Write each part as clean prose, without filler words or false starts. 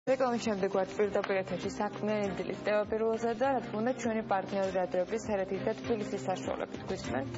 რეკლამის შემდეგ ვართ პირდაპირ ეთერში საქმე დილის ტევაპირულზე და რა თქმა უნდა ჩვენი პარტნიორი რადიოების ერეთით და თბილისის საშუალებით გვისმენთ.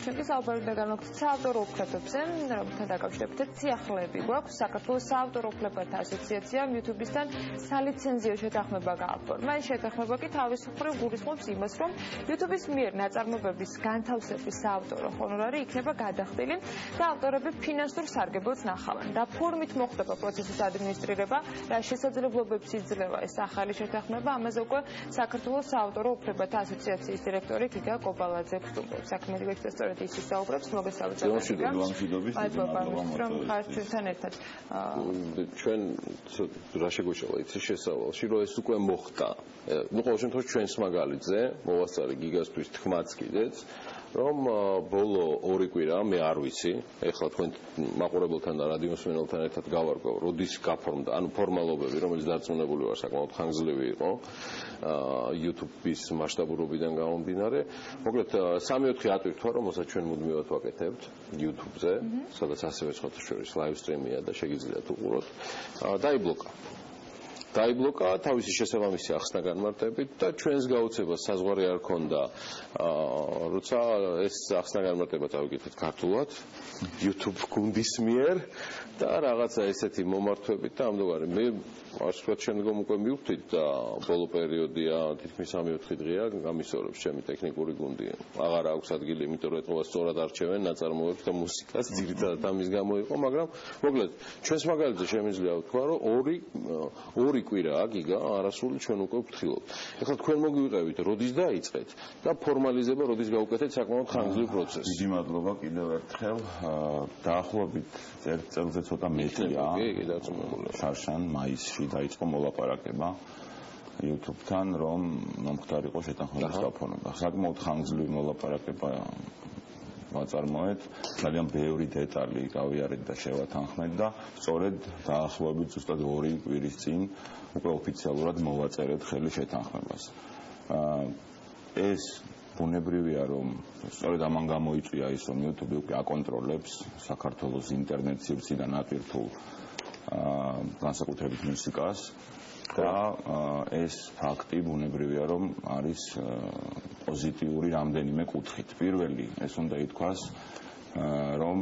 ჩვენ კი საუბარებდა განვაგრძელოთ საავტორო უფლებებზე, რომელთან დაკავშირებით სიახლეები გვაქვს. საქართველოს საავტორო უფლებათა ასოციაციამ YouTube-ისთან სალიცენზიო შეთანხმება გააფორმა. ეს შეთანხმება კი თავისუფლად გულისხმობს იმას, რომ YouTube-ის მიერ ნაწარმოებების განთავსების საავტორო ჰონორარი იქნება გადახდილი და ავტორები ფინანსურ სარგებლობას ნახავენ. და ფორმით მოხდება პროცესის ადმინისტრირება, რა შესაძლებლობებს იძლევა ეს ახალი შეთანხმება, ამაზე უკვე საქართველოს საავტორო უფლებათა ასოციაციის დირექტორი გიგა კობალაძე გვსტუმრობს. საქმე დილით სწორედ ის ისაუბრებს, მოგესალმებით. რომ ხართ ჩვენთან ერთად. ჩვენ რა შეგვეშალა იცი შესავალში, რომ ეს უკვე მოხდა. ნუ ყოველ შემთხვევაში ჩვენს მაგალითზე მოვასწარე გიგასთვის თქმაც კიდეც, რომ ბოლო 2 კვირა მე არ ვიცი, ეხლა თქვენ მაყურებელთან და რადიოსმენელთან ერთად გავარკვევ, როდის გაფორმდა, ანუ ფორმალობები, რომელიც დარწმუნებული ვარ საკმაოდ ხანგრძლივი იყო YouTube-ის მასშტაბურობიდან გამომდინარე. მოკლედ 3-4 ატვირთვა, რომელსაც ჩვენ მუდმივად ვაკეთებთ YouTube-ზე, სადაც ასევე სხვათა შორის live stream-ია და შეგიძლიათ უყუროთ. დაიბლოკა თავისი შესაბამისი ახსნა განმარტებით და ჩვენს გაუცებას საზღვარი არ ქონდა, როცა ეს ახსნა განმარტება დავიკეთეთ ქართულად YouTube გუნდის მიერ და რაღაცა ესეთი მომართვებით და ამდღარი მე ასე ვთქვათ შემდგომ უკვე მივხვდით და ბოლო პერიოდია თითქმის 3-4 დღეა გამისწორებს ჩემი ტექნიკური გუნდი. აღარ აქვს ადგილი, იმიტომ რომ ეთყობა სწორად არჩევენ ნაწარმოებებს და მუსიკას ძირითადად ამის გამო იყო, მაგრამ მოკლედ ჩვენს მაგალითზე შემიძლია ვთქვა, რომ 2 კვირაა გიგა არასრული ჩვენ უკვე ვფრთხილობთ. ეხლა თქვენ მოგვიყევით, როდის დაიწყეთ და ფორმალიზება როდის გავუკეთეთ საკმაოდ ხანგრძლივ პროცესს. დიდი მადლობა კიდევ ერთხელ. დაახლოებით 1 წელზე ცოტა მეტია. შარშან მაისში დაიწყო მოლაპარაკება YouTube-თან, რომ მომხდარიყო შეთანხმების გაფორმება. საკმაოდ ხანგრძლივი მოლაპარაკება ვაწარმოეთ, ძალიან ბევრი დეტალი გავიარეთ და შევათანხმეთ და სწორედ დაახლოებით ზუსტად 2 კვირის წინ უკვე ოფიციალურად მოვაწერეთ ხელი შეთანხმებას. ეს ბუნებრივია, რომ სწორედ ამან გამოიწვია ის, რომ YouTube უკვე აკონტროლებს საქართველოს ინტერნეტ სივრციდან ატვირთულ განსაკუთრებით მუსიკას და ეს ფაქტი ბუნებრივია, რომ არის პოზიტიური რამდენიმე კუთხით. პირველი, ეს უნდა ითქვას, რომ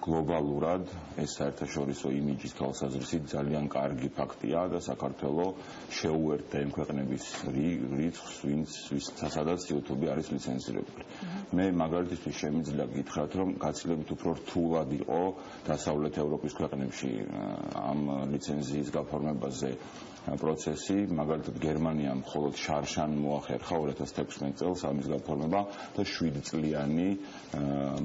გლობალურად ეს საერთაშორისო იმიჯის თვალსაზრისით ძალიან კარგი ფაქტია და საქართველოს შეუერთდა იმ ქვეყნების რიცხვს, სადაც YouTube არის ლიცენზირებული. მე მაგალითისთვის შემიძლია გითხრათ, რომ გაცილებით უფრო რთულად იყო დასავლეთ ევროპის ქვეყნებში ამ ლიცენზიის გაფორმებაზე პროცესი, მაგალითად გერმანიამ მხოლოდ შარშან მოახერხა 2016 წელს ამის გაფორმება და 7 წლიანი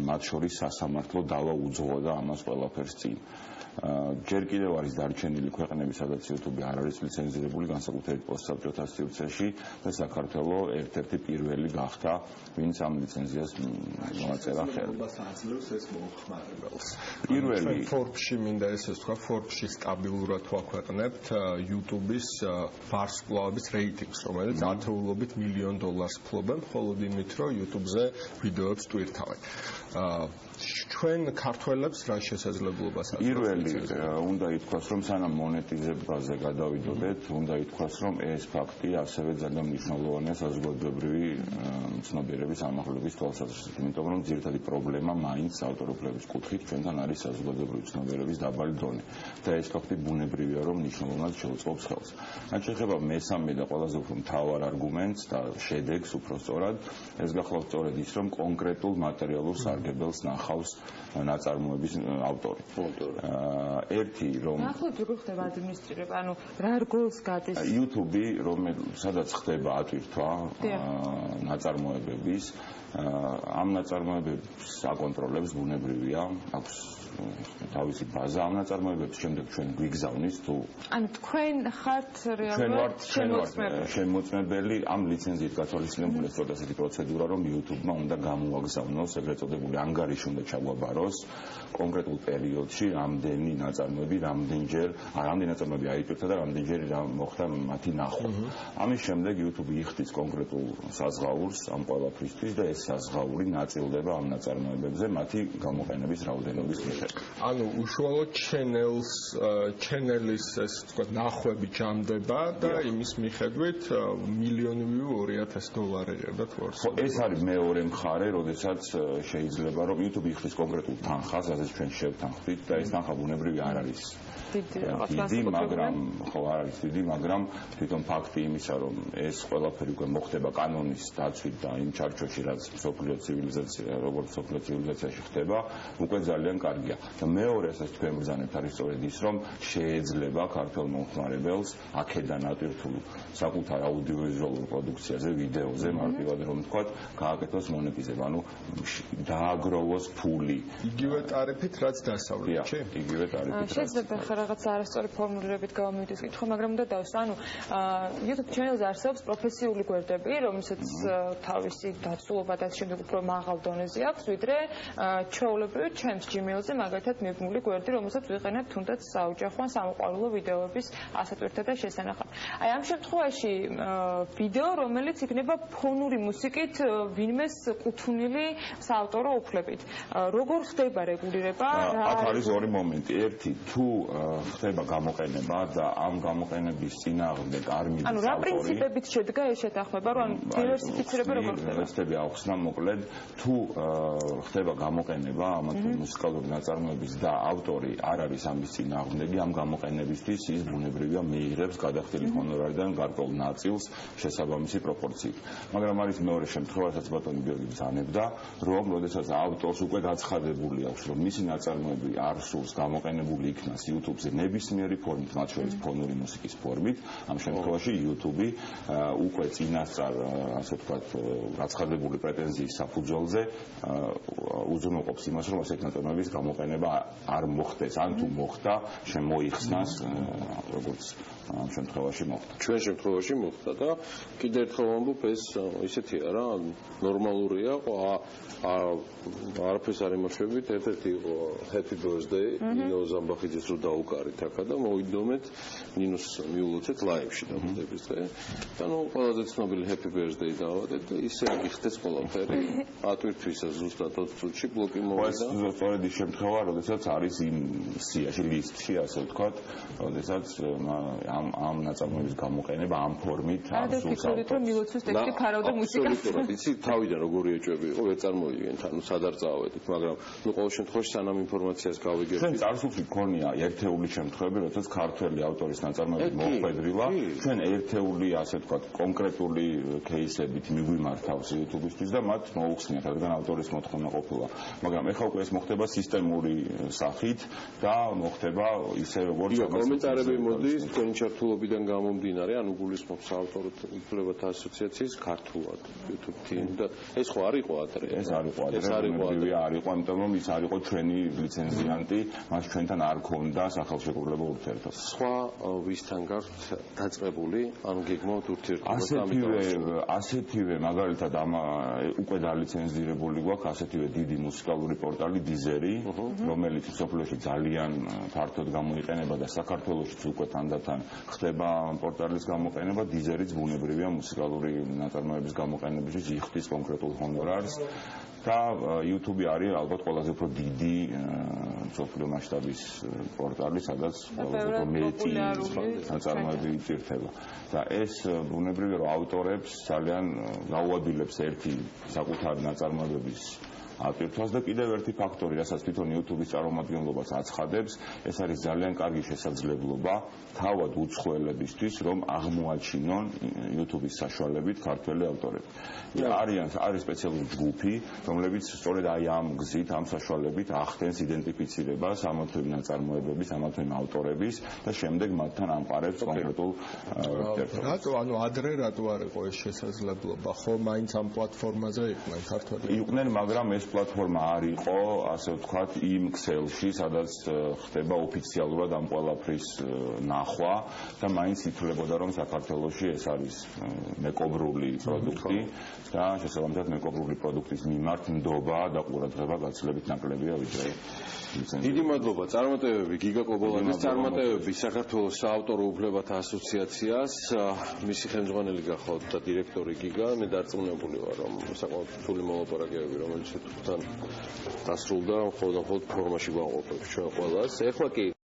მათ შორის სასამართლო დავა უძღვოდა ამას ყველაფერს წინ. ჯერ კიდევ არის დარჩენილი ქვეყნები, სადაც YouTube არ არის ლიცენზირებული, განსაკუთრებით პოსტსაბჭოთა სივრცეში და საქართველოს ერთ-ერთი პირველი გახდა, ვინც ამ ლიცენზიას მოაწერა ხელს. პირველი Forbes-ში მინდა ესე ვთქვა, Forbes-ში სტაბილურად ვაქვეყნებთ YouTube-ის ვარსკვლავების რეიტინგს, რომელიც ათეულობით $1 მილიონ ფლობენ, მხოლოდ იმით, რომ YouTube-ზე ვიდეოებს ტვირთავენ. ჩვენ ქართველებს რა შესაძლებლობას აქვს? პირველი უნდა ითქვას, რომ სანამ მონეტიზებაზე გადავიდოდეთ, უნდა ითქვას, რომ ეს ფაქტი ასევე ძალიან მნიშვნელოვანია საზოგადოებრივი ცნობიერების ამაღლების თვალსაზრისით, იმიტომ რომ ძირითადი პრობლემა მაინც ავტორობის კუთხით ჩვენთან არის საზოგადოებრივი ცნობიერების დაბალი დონე და ეს ფაქტი ბუნებრივია, რომ მნიშვნელოვნად შეუწყობს ხელს. რაც შეეხება მესამე და ყველაზე უფრო მთავარ არგუმენტს და შედეგს უფრო სწორად, ეს გახლავთ სწორედ ის, რომ კონკრეტულ მატერიალურ სარგებელს ნახავს ნაწარმოების ავტორი. ერთი რომ ახლა როგორ ხდება ადმინისტრირება, ანუ რა რგოლს გადის YouTube-ი, სადაც ხდება ატვირთვა ნაწარმოებების, ამ ნაწარმოებებს აკონტროლებს ბუნებრივია, აქვს თავისი ბაზა ამ ნაწარმოებებს, შემდეგ ჩვენ გვიგზავნის თუ ანუ თქვენ ხართ რეალურად შემოწმებელი ამ ლიცენზიით გათვალისწინებული სწორედ ასეთი პროცედურა, რომ YouTube-მა უნდა გამოაგზავნოს ეგრეთ წოდებული ანგარიში უნდა ჩაგვაბაროს კონკრეტულ პერიოდში რამდენი ნაწარმოები რამდენი ნაწარმოები აიტვირთა და რამდენჯერ რა მოხდა მათი ნახვა. ამის შემდეგ YouTube იხდის კონკრეტულ საზღაურს ამ ყველაფრისთვის და ეს საზღაური ნაწილდება ამ ნაწარმოებებზე მათი გამოყენების რაოდენობის მიხედვით. ანუ უშუალოდ ჩენელის ეს თქვა ნახვები ჯამდება და იმის მიხედვით მილიონი view $2000 წერდა თორს. ეს არის მეორე მხარე, როდესაც შეიძლება რომ YouTube იხდის კონკრეტულ თანხას, ასეც ჩვენ შევთანხმდით და ეს თანხა ბუნებრივი არ არის დიდი, მაგრამ ხო არ არის დიდი, მაგრამ თვითონ ფაქტი იმისა, რომ ეს ყველაფერი უკვე მოხდება კანონის დაცვით და იმ ჩარჩოში, რაც მსოფლიო ცივილიზაციაში ხდება, უკვე ძალიან კარგია. და მეორე, რასაც თქვენ ბრძანებთ, არის სწორედ ის, რომ შეიძლება ქართველ მომხმარებელს აქედან ატვირთულ საკუთარ აუდიოვიზუალურ პროდუქციაზე, ვიდეოზე, მარტივად რომ ვთქვათ, გააკეთოს მონეტიზება, ანუ დააგროვოს ფული. იგივე ტარიფით, რაც დასავლეთში? იგივე ტარიფით. შეიძლება რაღაც არასწორი ფორმულირებით გამომივიდეს კითხვა, მაგრამ უნდა დავსვა, ანუ YouTube channel-ზე არსებობს პროფესიული გვერდები, რომელსაც თავისი დაცულობა და შემდეგ უფრო მაღალ დონეზე აქვს, ვიდრე ჩვეულებრივი ჩემს Gmail-ზე მაგალითად მიბმული გვერდი, რომელსაც ვიყენებ თუნდაც საოჯახო ან სამოყვარულო ვიდეოების ასატვირთა და შესანახად. აი ამ შემთხვევაში ვიდეო, რომელიც იქნება ფონური მუსიკით ვინმეს კუთვნილი საავტორო უფლებით. როგორ ხდება რეგულირება? აქ არის ორი მომენტი. ერთი, თუ ხდება გამოყენება და ამ გამოყენების წინააღმდეგ არ მიდის ანუ რა პრინციპებით შედგა ეს შეთანხმება, რომ დივერსიფიცირება როგორ ხდება? ეს ახსნა მოკლედ, თუ ხდება გამოყენება ამ მუსიკალური ნაწარმოების და ავტორი არ არის ამის წინააღმდეგი, ამ გამოყენებისთვის ის ბუნებრივია მიიღებს გადახდილი ჰონორარიდან გარკვეულ ნაწილს შესაბამისი პროპორციით. მაგრამ არის მეორე შემთხვევა, რაც ბატონი გიორგი ბრძანებდა, რომ როდესაც ავტორს უკვე გაცხადებული აქვს, რომ მისი ნაწარმოები არ სურს გამოყენებული იქნას YouTube-ზე ნებისმიერი ფორმით, მათ შორის ფონური მუსიკის ფორმით, ამ შემთხვევაში YouTube უკვე წინასწარ, ასე ვთქვათ, გაცხადებული პრეტენზიის საფუძველზე უზრუნველყოფს იმას, რომ ასეთი ნაწარმოების გამოყენება არ მოხდეს, ან თუ მოხდა, შემოიხსნას, როგორც ამ შემთხვევაში მოხდა. ჩვენ შემთხვევაში მოხდა და კიდევ ერთხელ ვამბობ, ეს ისეთია რა, ნორმალურია, არაფერს არ იმოშვებით, ერთ-ერთი იყო Happy Birthday, ნინო ზამბახიძეს რო დაუკარით აქა და მოვიდომეთ ნინოს მიულოცეთ ლაივში დაბადების დღე. და ნუ ყველაზე ცნობილი Happy Birthday დავადეთ და ისე გიხდეს ყველაფერი. ატვირთვისა ზუსტად 20 წუთში ბლოკი მოვიდა. ეს სწორედ ის შემთხვევა, როდესაც არის იმ სიაში, ლისტში, ასე ვთქვათ, როდესაც ამ ნაწარმოების გამოყენება ამ ფორმით არ სულს ავტორს. რომ მილოცვის ტექსტი ფარავდა მუსიკას. აბსოლუტურად. იცი თავიდან როგორი ეჭვები იყო, ვერ წარმოვიდგენთ, ანუ სად არ წავედით, მაგრამ ნუ ყოველ შემთხვევაში სანამ ინფორმაციას გავიგებთ. ჩვენ წარსულში გქონია ერთეული შემთხვევები, როდესაც ქართველი ავტორის ნაწარმოები მოხვედრილა, ჩვენ ერთეული, ასე ვთქვათ, კონკრეტული кейსებით მიგვიმართავს YouTube-ისთვის და მათ მოუხსნიათ, რადგან ავტორის მოთხოვნა ყოფილა. მაგრამ ეხლა უკვე ეს მოხდება სისტემური სახით და მოხდება ისე როგორც კომენტარები მოდის თქვენი ჩართულობიდან გამომდინარე, ანუ გულისხმობს ავტორთა უფლებათა ასოციაციის ქართულად YouTube team და ეს ხო არ იყო ადრე. ეს არ იყო ადრე, არ იყო, ამიტომ რომ ის არ იყო ჩვენი ლიცენზიანტი, მას ჩვენთან არ ქონდა სახელმწიფო ურთიერთობა. სხვა ვისთან გაქვთ დაწყებული, ანუ გეგმავთ ურთიერთობა ასეთივე მაგალითად უკვე დალიცენზირებული გვაქვს ასეთივე დიდი მუსიკალური პორტალი Deezer-ი, რომელიც სოფლიოში ძალიან ფართოდ გამოიყენება და საქართველოშიც უკვე თანდათან ხდება პორტალის გამოყენება. Deezer-იც ბუნებრივია მუსიკალური ნაწარმოების გამოყენებისთვის იხდის კონკრეტულ ჰონორარს და YouTube არის ალბათ ყველაზე უფრო დიდი სოფლიო მასშტაბის პორტალი, სადაც ყველაზე უფრო მეტი ნაწარმოები იწირთება. და ეს ბუნებრივია რომ ავტორებს ძალიან გაუადვილებს ერთი საკუთარი ნაწარმოებების ატვირთვას და კიდევ ერთი ფაქტორი, რასაც თვითონ YouTube-ის წარმომადგენლობას აცხადებს, ეს არის ძალიან კარგი შესაძლებლობა თავად უცხოელებისთვის, რომ აღმოაჩინონ YouTube-ის საშუალებით ქართველი ავტორები. არის სპეციალური ჯგუფი, რომლებიც სწორედ აი ამ გზით, ამ საშუალებით ახდენს იდენტიფიცირებას ამა თუ იმ ნაწარმოებების, ამა თუ იმ ავტორების და შემდეგ მათთან ამყარებს კონკრეტულ ურთიერთობას. რატო, ანუ ადრე რატო არ იყო ეს შესაძლებლობა? ხო, მაინც ამ პლატფორმაზე იყვნენ ქართველები. იყვნენ, მაგრამ ეს პლატფორმა არ იყო, ასე ვთქვათ, იმ ქსელში, სადაც ხდება ოფიციალურად ამ ყველაფრის ნახვა და მაინც ითვლებოდა, რომ საქართველოში ეს არის მეკობრული პროდუქტი და შესაბამისად მეკობრული პროდუქტის მიმართ ნდობა და ყურადღება გაცილებით ნაკლებია, ვიდრე დიდი მადლობა. წარმატებები გიგა კობოლაძის, წარმატებები საქართველოს საავტორო უფლებათა ასოციაციას. მისი ხელმძღვანელი გახავთ და დირექტორი გიგა. მე დარწმუნებული ვარ, რომ საკმაოდ რთული მოლაპარაკებები, რომელიც თქვენ დასრულდა, მხოლოდ ფორმაში გვაყოფებს ჩვენ ყველას. ეხლა კი